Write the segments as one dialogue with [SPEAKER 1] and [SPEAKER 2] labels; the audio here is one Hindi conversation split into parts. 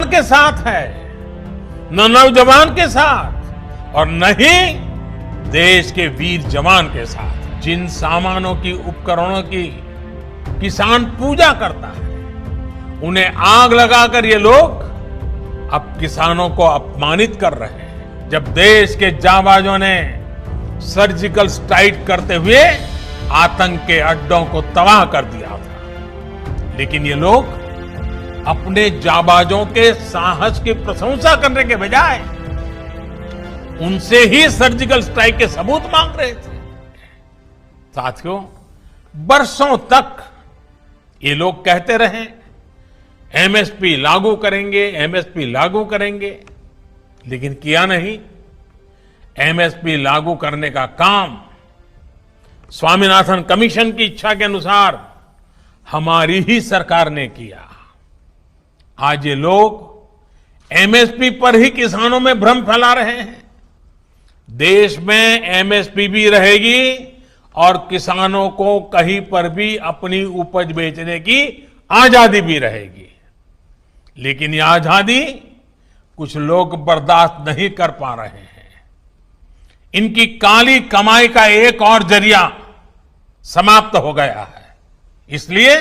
[SPEAKER 1] के साथ है, न नौजवान के साथ और न ही देश के वीर जवान के साथ। जिन सामानों की, उपकरणों की किसान पूजा करता है, उन्हें आग लगाकर ये लोग अब किसानों को अपमानित कर रहे हैं। जब देश के जांबाजों ने सर्जिकल स्ट्राइक करते हुए आतंक के अड्डों को तबाह कर दिया था, लेकिन ये लोग अपने जांबाजों के साहस की प्रशंसा करने के बजाय उनसे ही सर्जिकल स्ट्राइक के सबूत मांग रहे थे। साथियों, बरसों तक ये लोग कहते रहे एमएसपी लागू करेंगे, एमएसपी लागू करेंगे, लेकिन किया नहीं। एमएसपी लागू करने का काम स्वामीनाथन कमीशन की इच्छा के अनुसार हमारी ही सरकार ने किया। आज ये लोग एमएसपी पर ही किसानों में भ्रम फैला रहे हैं। देश में एमएसपी भी रहेगी और किसानों को कहीं पर भी अपनी उपज बेचने की आजादी भी रहेगी, लेकिन ये आजादी कुछ लोग बर्दाश्त नहीं कर पा रहे हैं। इनकी काली कमाई का एक और जरिया समाप्त हो गया है, इसलिए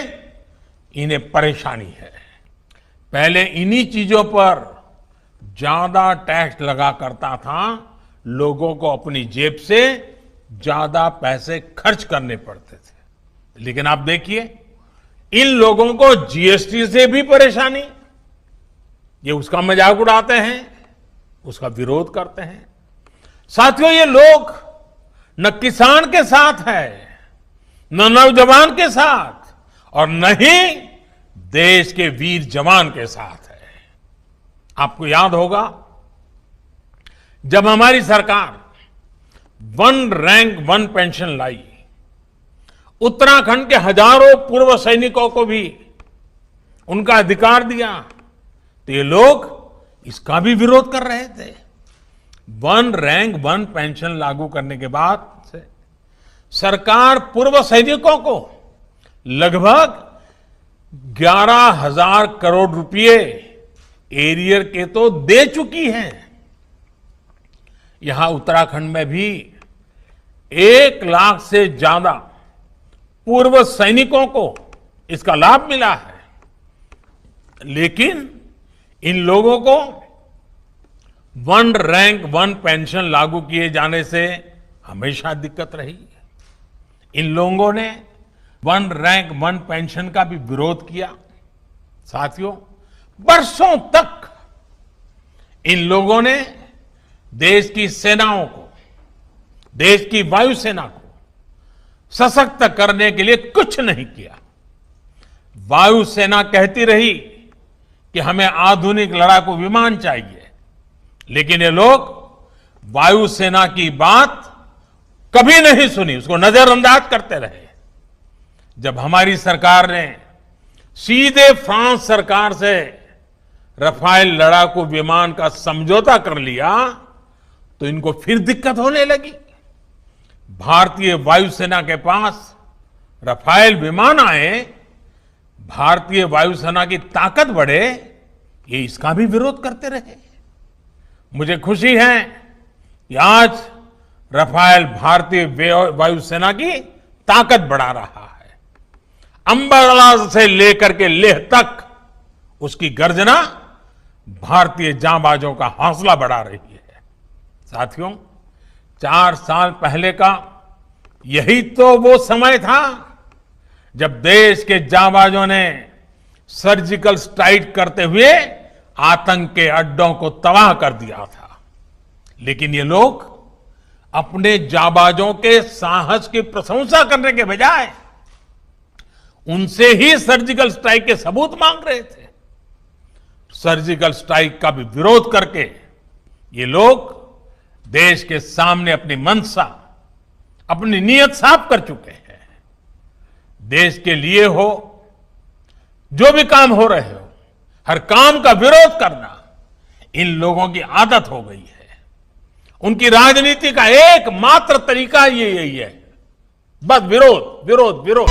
[SPEAKER 1] इन्हें परेशानी है। पहले इन्हीं चीजों पर ज्यादा टैक्स लगा करता था, लोगों को अपनी जेब से ज्यादा पैसे खर्च करने पड़ते थे। लेकिन आप देखिए, इन लोगों को जीएसटी से भी परेशानी। ये उसका मजाक उड़ाते हैं, उसका विरोध करते हैं। साथियों, ये लोग न किसान के साथ है, न नौजवान के साथ और न ही देश के वीर जवान के साथ है। आपको याद होगा, जब हमारी सरकार वन रैंक वन पेंशन लाई, उत्तराखंड के हजारों पूर्व सैनिकों को भी उनका अधिकार दिया, तो ये लोग इसका भी विरोध कर रहे थे। वन रैंक वन पेंशन लागू करने के बाद से सरकार पूर्व सैनिकों को लगभग 11,000 करोड़ रुपए एरियर के तो दे चुकी है। यहां उत्तराखंड में भी 1 लाख से ज्यादा पूर्व सैनिकों को इसका लाभ मिला है, लेकिन इन लोगों को वन रैंक वन पेंशन लागू किए जाने से हमेशा दिक्कत रही। इन लोगों ने वन रैंक वन पेंशन का भी विरोध किया। साथियों, बरसों तक इन लोगों ने देश की सेनाओं को, देश की वायुसेना को सशक्त करने के लिए कुछ नहीं किया। वायुसेना कहती रही कि हमें आधुनिक लड़ाकू विमान चाहिए, लेकिन ये लोग वायुसेना की बात कभी नहीं सुनी, उसको नजरअंदाज करते रहे। जब हमारी सरकार ने सीधे फ्रांस सरकार से रफाल लड़ाकू विमान का समझौता कर लिया, तो इनको फिर दिक्कत होने लगी। भारतीय वायुसेना के पास रफाल विमान आए, भारतीय वायुसेना की ताकत बढ़े, ये इसका भी विरोध करते रहे। मुझे खुशी है कि आज रफाल भारतीय वायुसेना की ताकत बढ़ा रहा है। अंबाला से लेकर के लेह तक उसकी गर्जना भारतीय जांबाजों का हौसला बढ़ा रही है। साथियों, 4 साल पहले का यही तो वो समय था जब देश के जांबाजों ने सर्जिकल स्ट्राइक करते हुए आतंक के अड्डों को तबाह कर दिया था, लेकिन ये लोग अपने जांबाजों के साहस की प्रशंसा करने के बजाय उनसे ही सर्जिकल स्ट्राइक के सबूत मांग रहे थे। सर्जिकल स्ट्राइक का भी विरोध करके ये लोग देश के सामने अपनी मंशा, अपनी नीयत साफ कर चुके हैं। देश के लिए हो, जो भी काम हो रहे हो, हर काम का विरोध करना इन लोगों की आदत हो गई है। उनकी राजनीति का एकमात्र तरीका यही है, बस विरोध विरोध विरोध।